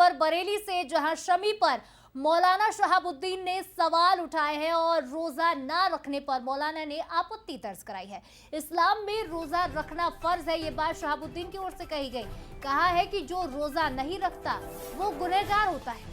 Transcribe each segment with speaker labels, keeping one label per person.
Speaker 1: खबर बरेली से, जहां शमी पर मौलाना शहाबुद्दीन ने सवाल उठाए हैं और रोजा ना रखने पर मौलाना ने आपत्ति दर्ज कराई है। इस्लाम में रोजा रखना फर्ज है, ये बात शहाबुद्दीन की ओर से कही गई। कहा है कि जो रोजा नहीं रखता वो गुनहगार होता है।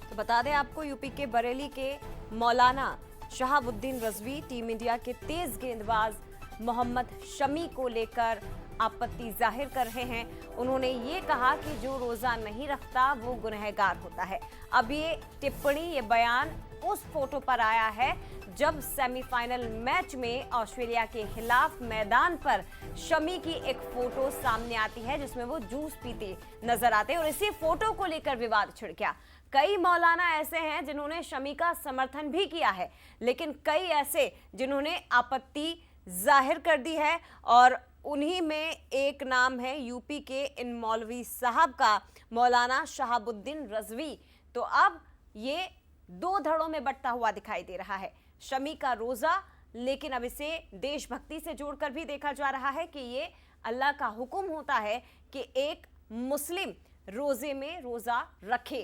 Speaker 2: तो बता दें आपको, यूपी के बरेली के मौलाना शहाबुद्दीन रजवी टीम इंडिया के तेज गेंदबाज मोहम्मद शमी को लेकर आपत्ति जाहिर कर रहे हैं। उन्होंने ये कहा कि जो रोजा नहीं रखता वो गुनहगार होता है। अब ये टिप्पणी, ये बयान उस फोटो पर आया है जब सेमीफाइनल मैच में ऑस्ट्रेलिया के खिलाफ मैदान पर शमी की एक फोटो सामने आती है जिसमें वो जूस पीते नजर आते हैं और इसी फोटो को लेकर विवाद छिड़ गया। कई मौलाना ऐसे हैं जिन्होंने शमी का समर्थन भी किया है, लेकिन कई ऐसे जिन्होंने आपत्ति जाहिर कर दी है और उन्हीं में एक नाम है यूपी के इन मौलवी साहब का, मौलाना शहाबुद्दीन रजवी। तो अब ये दो धड़ों में बंटता हुआ दिखाई दे रहा है शमी का रोजा, लेकिन अब इसे देशभक्ति से जोड़कर भी देखा जा रहा है कि ये अल्लाह का हुक्म होता है कि एक मुस्लिम रोजे में रोजा रखे।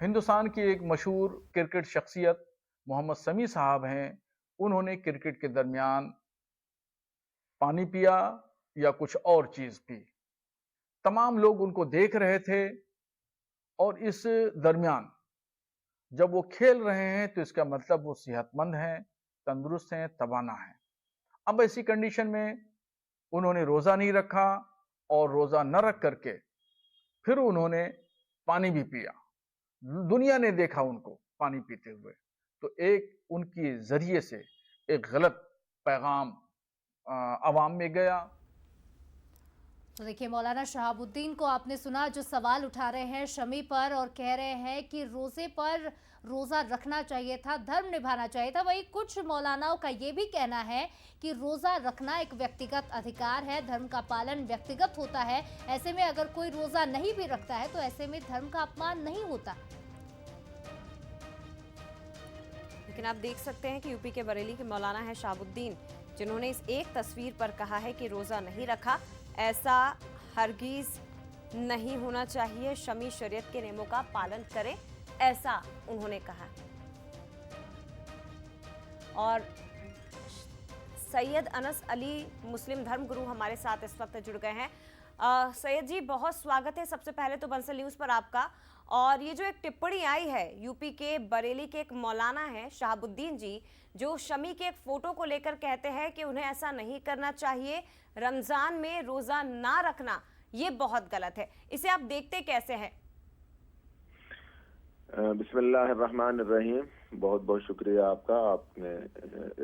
Speaker 3: हिंदुस्तान की एक मशहूर क्रिकेट शख्सियत मोहम्मद शमी साहब हैं। उन्होंने क्रिकेट के दरमियान पानी पिया या कुछ और चीज पी। तमाम लोग उनको देख रहे थे और इस दरमियान जब वो खेल रहे हैं तो इसका मतलब वो सेहतमंद हैं, तंदुरुस्त हैं, तवाना हैं। अब ऐसी कंडीशन में उन्होंने रोजा नहीं रखा और रोजा न रख करके फिर उन्होंने पानी भी पिया। दुनिया ने देखा उनको पानी पीते हुए, तो एक उनके जरिए से एक गलत पैगाम आवाम में गया।
Speaker 1: तो देखिए, मौलाना शहाबुद्दीन को आपने सुना जो सवाल उठा रहे हैं शमी पर और कह रहे हैं कि रोजे पर रोजा रखना चाहिए था, धर्म निभाना चाहिए था। वहीं कुछ मौलानाओं का ये भी कहना है कि रोजा रखना एक व्यक्तिगत अधिकार है, धर्म का पालन व्यक्तिगत होता है। ऐसे में अगर कोई रोजा नहीं भी रखता है तो ऐसे में धर्म का अपमान नहीं होता।
Speaker 2: लेकिन आप देख सकते हैं कि यूपी के बरेली के मौलाना है शहाबुद्दीन, जिन्होंने इस एक तस्वीर पर कहा है कि रोजा नहीं रखा, ऐसा हरगिज नहीं होना चाहिए, शमी शरीयत के नियमों का पालन करे, ऐसा उन्होंने कहा। और सैयद अनस अली मुस्लिम धर्म गुरु हमारे साथ इस वक्त जुड़ गए हैं। सैयद जी, बहुत स्वागत है सबसे पहले तो बंसल न्यूज़ पर आपका। और ये जो एक टिप्पणी आई है यूपी के बरेली के एक मौलाना है शहाबुद्दीन जी, जो शमी के एक फोटो को लेकर कहते हैं कि उन्हें ऐसा नहीं करना चाहिए, रमजान में रोजा ना रखना ये बहुत गलत है, इसे आप देखते कैसे हैं?
Speaker 4: बिस्मिल्लाहिर्रहमानिर्रहीम। बहुत बहुत शुक्रिया आपका, आपने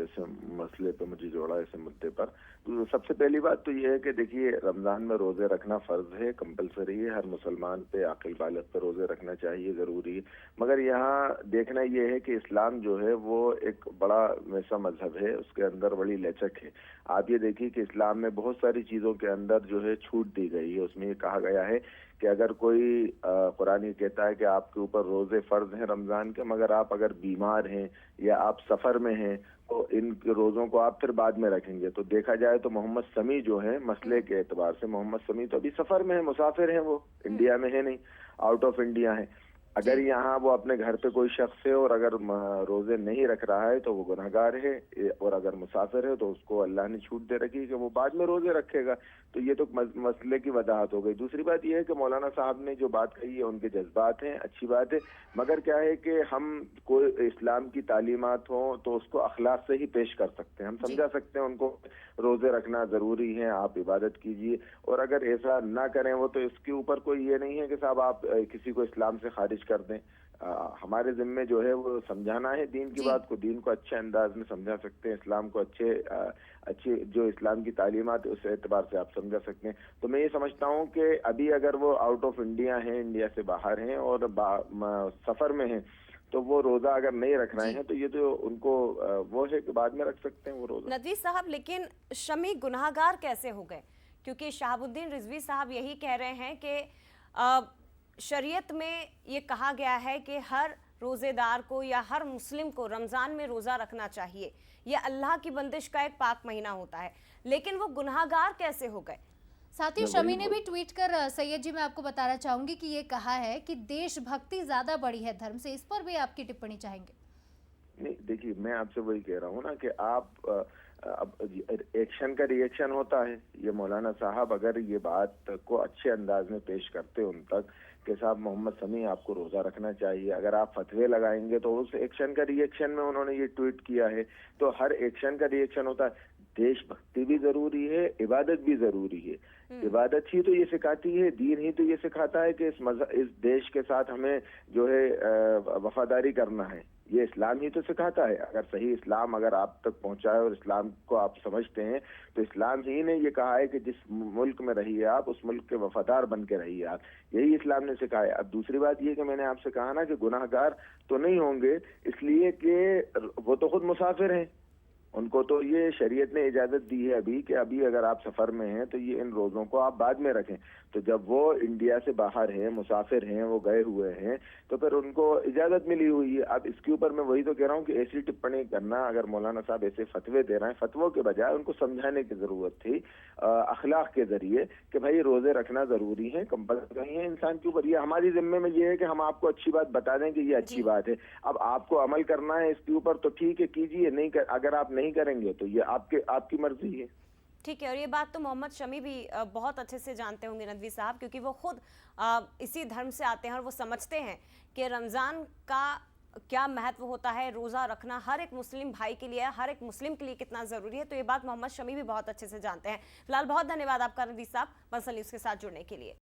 Speaker 4: इस मसले पे मुझे जोड़ा, इस मुद्दे पर। तो सबसे पहली बात तो ये है कि देखिए, रमज़ान में रोज़े रखना फ़र्ज़ है, कंपलसरी है, हर मुसलमान पे, आकिल बालिग पे रोज़े रखना चाहिए, ज़रूरी है। मगर यहाँ देखना ये है कि इस्लाम जो है वो एक बड़ा वैसा मजहब है, उसके अंदर बड़ी लचक है। आप ये देखिए कि इस्लाम में बहुत सारी चीज़ों के अंदर जो है छूट दी गई है। उसमें ये कहा गया है कि अगर कोई कुरान ये कहता है कि आपके ऊपर रोज़े फ़र्ज़ हैं रमज़ान के, मगर आप अगर बीमार हैं या आप सफ़र में हैं तो इन रोज़ों को आप फिर बाद में रखेंगे। तो देखा जाए तो मोहम्मद शमी जो है, मसले के एतबार से मोहम्मद शमी तो अभी सफ़र में है, मुसाफिर हैं, वो इंडिया में है नहीं, आउट ऑफ इंडिया है। अगर यहाँ वो अपने घर पे कोई शख्स है और अगर रोजे नहीं रख रहा है तो वो गुनहगार है, और अगर मुसाफिर है तो उसको अल्लाह ने छूट दे रखी है कि वो बाद में रोजे रखेगा। तो ये तो मसले की वजाहत हो गई। दूसरी बात ये है कि मौलाना साहब ने जो बात कही है उनके जज्बात हैं, अच्छी बात है, मगर क्या है कि हम कोई इस्लाम की तालीमात हो तो उसको अखलाक से ही पेश कर सकते हैं, हम समझा सकते हैं उनको रोजे रखना जरूरी है, आप इबादत कीजिए। और अगर ऐसा ना करें वो, तो इसके ऊपर कोई ये नहीं है कि साहब आप किसी को इस्लाम से खारिज कर दें। हमारे जिम्मे जो है वो समझाना है दीन की बात को, दीन को अच्छे अंदाज में समझा सकते हैं, इस्लाम को अच्छे जो इस्लाम की तालीमात है उस एतबार से आप समझा सकते हैं। तो मैं ये समझता हूँ कि अभी अगर वो आउट ऑफ इंडिया हैं, इंडिया से बाहर हैं और सफर में हैं, तो वो रोजा अगर नहीं रख रहे हैं तो ये तो उनको वो है कि बाद में रख सकते हैं वो रोजा।
Speaker 2: नदवी साहब, लेकिन शमी गुनाहगार कैसे हो गए? क्योंकि शहाबुद्दीन रिजवी साहब यही कह रहे हैं कि शरीयत में ये कहा गया है कि हर रोज़ेदार को या हर मुस्लिम को रमज़ान में रोज़ा रखना चाहिए, यह अल्लाह की बंदिश का एक पाक महीना होता है। लेकिन वो गुनाहगार कैसे हो गए?
Speaker 1: साथ ही शमी ने भी ट्वीट कर सैयद जी मैं आपको बताना चाहूंगी कि ये कहा है कि देशभक्ति ज्यादा बड़ी है धर्म से। इस पर भी आपकी टिप्पणी चाहेंगे?
Speaker 4: नहीं देखिए, मैं आपसे वही कह रहा हूँ ना कि आप अब एक्शन का रिएक्शन होता है। ये मौलाना साहब अगर ये बात को अच्छे अंदाज में पेश करते उन तक कि साहब मोहम्मद शमी आपको रोजा रखना चाहिए, अगर आप फतवे लगाएंगे तो उस एक्शन का रिएक्शन में उन्होंने ये ट्वीट किया है। तो हर एक्शन का रिएक्शन होता है। देशभक्ति भी जरूरी है, इबादत भी जरूरी है। इबादत ही तो ये सिखाती है, दीन ही तो ये सिखाता है कि इस देश के साथ हमें जो है वफादारी करना है। ये इस्लाम ही तो सिखाता है। अगर सही इस्लाम अगर आप तक पहुंचाए और इस्लाम को आप समझते हैं तो इस्लाम ही ने ये कहा है कि जिस मुल्क में रहिए आप उस मुल्क के वफादार बन के रहिए आप, यही इस्लाम ने सिखाया। अब दूसरी बात ये कि मैंने आपसे कहा ना कि गुनाहगार तो नहीं होंगे, इसलिए कि वो तो खुद मुसाफिर हैं। उनको तो ये शरीयत ने इजाजत दी है अभी कि अभी अगर आप सफर में हैं तो ये इन रोजों को आप बाद में रखें। तो जब वो इंडिया से बाहर हैं, मुसाफिर हैं, वो गए हुए हैं, तो फिर उनको इजाजत मिली हुई है। अब इसके ऊपर मैं वही तो कह रहा हूँ कि ऐसी टिप्पणी करना, अगर मौलाना साहब ऐसे फतवे दे रहे हैं, फतवों के बजाय उनको समझाने की जरूरत थी अखलाक के जरिए कि भाई रोजे रखना जरूरी है, कंपल्सरी है इंसान के ऊपर। ये हमारी जिम्मे में ये है कि हम आपको अच्छी बात बता दें कि ये अच्छी बात है। अब आपको अमल करना है इसके ऊपर तो ठीक है, कीजिए। नहीं अगर आप नहीं करेंगे तो ये आपकी मर्जी है।
Speaker 2: ठीक है, और ये बात तो मोहम्मद शमी भी बहुत अच्छे से जानते होंगे नदवी साहब, क्योंकि वो खुद इसी धर्म से आते हैं और वो समझते हैं कि रमज़ान का क्या महत्व होता है, रोज़ा रखना हर एक मुस्लिम भाई के लिए, हर एक मुस्लिम के लिए कितना ज़रूरी है। तो ये बात मोहम्मद शमी भी बहुत अच्छे से जानते हैं। फिलहाल बहुत धन्यवाद आपका नदवी साहब बंसल न्यूज़ के साथ जुड़ने के लिए।